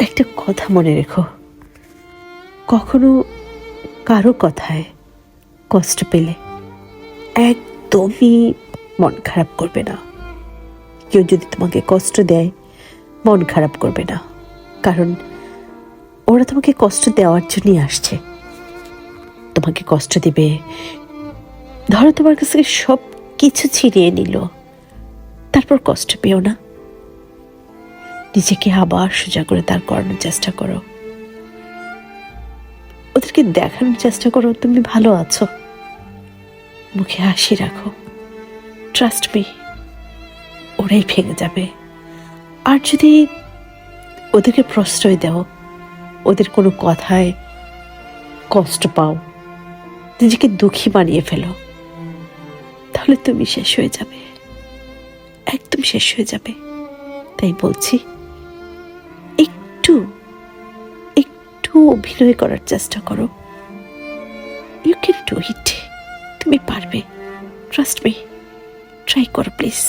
একটা কথা মনে রেখো, কখনো কারো কথায় কষ্ট পেলে একদমই মন খারাপ করবে না। কেউ যদি তোমাকে কষ্ট দেয়, মন খারাপ করবে না, কারণ ওরা তোমাকে কষ্ট দেওয়ার জন্যই আসছে। তোমাকে কষ্ট দিবে, ধরো তোমার কাছ থেকে সব কিছু ছিনিয়ে নিল, তারপর কষ্ট পেও না। নিজেকে আবার সোজা করে দাঁড় করানোর চেষ্টা করো, ওদেরকে দেখানোর চেষ্টা করো তুমি ভালো আছো, মুখে হাসি রাখো। ট্রাস্ট মি, ওরাই ভেঙে যাবে। আর যদি ওদেরকে প্রশ্রয় দাও, ওদের কোনো কথায় কষ্ট পাও, নিজেকে দুঃখী বানিয়ে ফেলো, তাহলে তুমি শেষ হয়ে যাবে, একদম শেষ হয়ে যাবে। তাই বলছি, একটু একটু অভিনয় করার চেষ্টা করো। ইউ ক্যান ডু ইট, তুমি পারবে। ট্রাস্ট মি, ট্রাই করো প্লিজ।